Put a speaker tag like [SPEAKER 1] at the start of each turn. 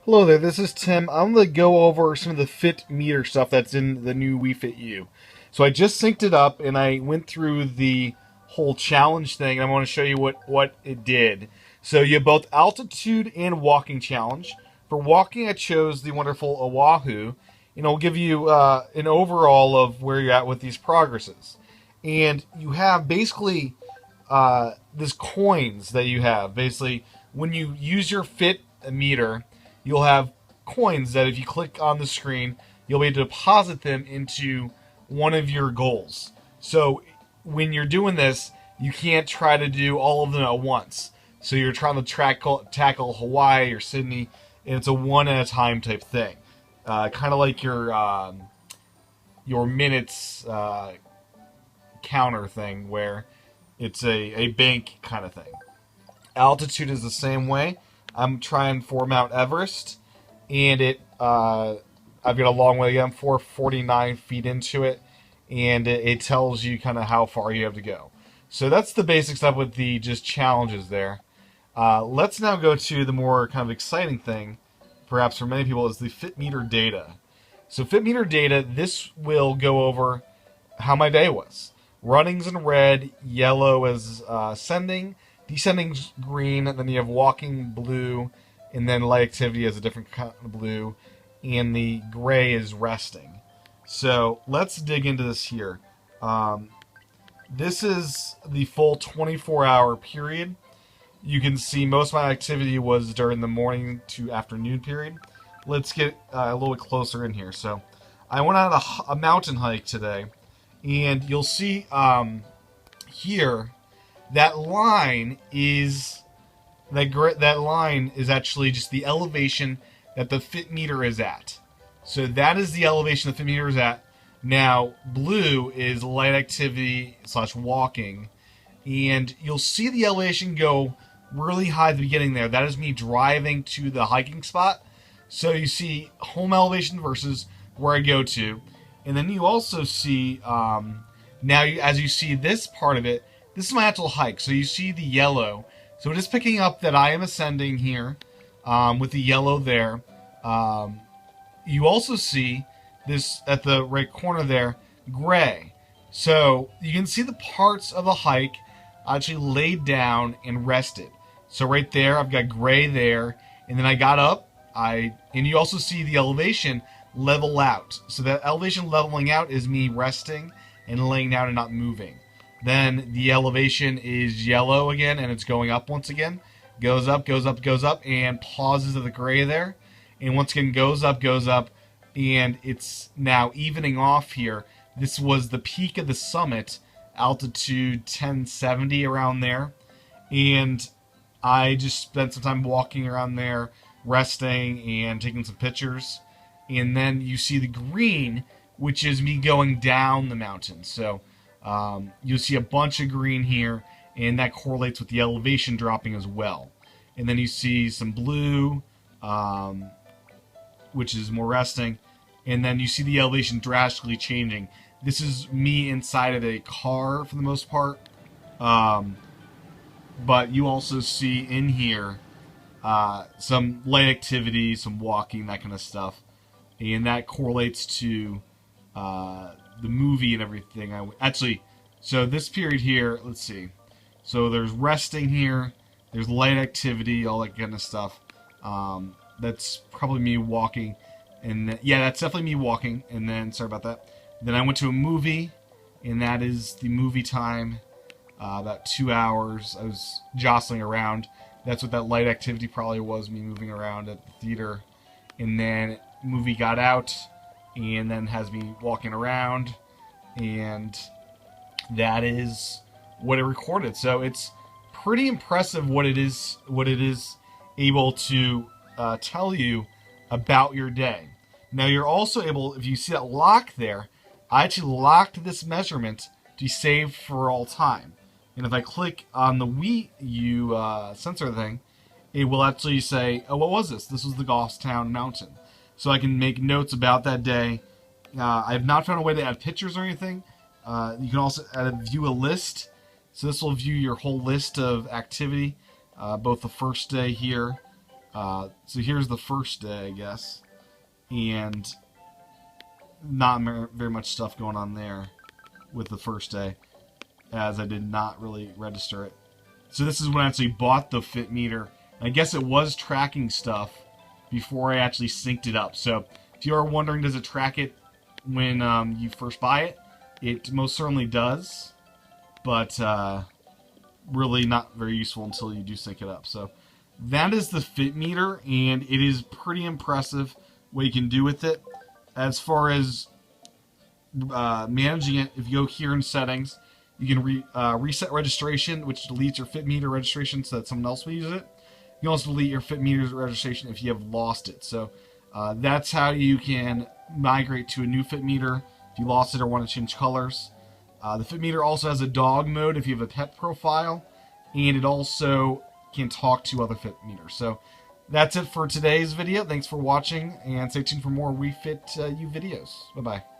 [SPEAKER 1] Hello there, this is Tim. I'm going to go over some of the Fit Meter stuff that's in the new Wii Fit U. So I just synced it up and I went through the whole challenge thing and I want to show you what it did. So you have both altitude and walking challenge. For walking, I chose the wonderful Oahu, and it'll give you an overall of where you're at with these progresses. And you have basically this coins that you have. Basically, when you use your Fit Meter, you'll have coins that if you click on the screen, you'll be able to deposit them into one of your goals. So when you're doing this, you can't try to do all of them at once. So you're trying to tackle Hawaii or Sydney, and it's a one at a time type thing. Kind of like your minutes counter thing, where it's a bank kind of thing. Altitude is the same way. I'm trying for Mount Everest, and I've got a long way to go. I'm 449 feet into it, and it tells you kind of how far you have to go. So that's the basic stuff with the just challenges there. Let's now go to the more kind of exciting thing, perhaps for many people, is the Fit Meter data. So Fit Meter data, this will go over how my day was. Running's in red, yellow is ascending, descending's green, then you have walking blue, and then light activity is a different kind of blue, and the gray is resting. So let's dig into this here. This is the full 24-hour period. You can see most of my activity was during the morning to afternoon period. Let's get a little bit closer in here. So I went on a mountain hike today, and you'll see here that line is actually just the elevation that the Fit Meter is at. So that is the elevation the Fit Meter is at. Now, blue is light activity / walking, and you'll see the elevation go really high at the beginning there. That is me driving to the hiking spot. So you see home elevation versus where I go to, and then you also see as you see this part of it, this is my actual hike. So you see the yellow. So it is picking up that I am ascending here with the yellow there. You also see this at the right corner there, gray. So you can see the parts of the hike actually laid down and rested. So right there, I've got gray there, and then I got up. And you also see the elevation level out. So that elevation leveling out is me resting and laying down and not moving. Then the elevation is yellow again, and it's going up once again. Goes up, goes up, goes up, and pauses at the gray there. And once again, goes up, and it's now evening off here. This was the peak of the summit, altitude 1070 around there. And I just spent some time walking around there, resting, and taking some pictures. And then you see the green, which is me going down the mountain. So you'll see a bunch of green here, and that correlates with the elevation dropping as well. And then you see some blue, which is more resting, and then you see the elevation drastically changing. This is me inside of a car for the most part, but you also see in here some light activity, some walking, that kind of stuff, and that correlates to the movie and everything. So this period here, let's see. So there's resting here, there's light activity, all that kind of stuff. That's probably me walking, and yeah, that's definitely me walking. And then, sorry about that. Then I went to a movie, and that is the movie time. About 2 hours. I was jostling around. That's what that light activity probably was, me moving around at the theater. And then movie got out, and then has me walking around, and that is what it recorded. So it's pretty impressive what it is able to tell you about your day. Now you're also able, if you see that lock there, I actually locked this measurement to be saved for all time. And if I click on the Wii U sensor thing, it will actually say, oh, what was this? This was the Goffstown Mountain. So I can make notes about that day. I have not found a way to add pictures or anything. You can also view a list. So this will view your whole list of activity, both the first day here, So here's the first day, I guess, and not very much stuff going on there with the first day, as I did not really register it. So this is when I actually bought the Fit Meter. I guess it was tracking stuff before I actually synced it up. So if you are wondering, does it track it when you first buy it? It most certainly does, but really not very useful until you do sync it up. So that is the Fit Meter, and it is pretty impressive what you can do with it. As far as managing it, if you go here in settings, you can reset registration, which deletes your Fit Meter registration so that someone else will use it. You can also delete your Fit Meter registration if you have lost it. So that's how you can migrate to a new Fit Meter if you lost it or want to change colors. The Fit Meter also has a dog mode if you have a pet profile, and it also can talk to other Fit Meters. So that's it for today's video. Thanks for watching, and stay tuned for more Wii Fit U videos. Bye-bye.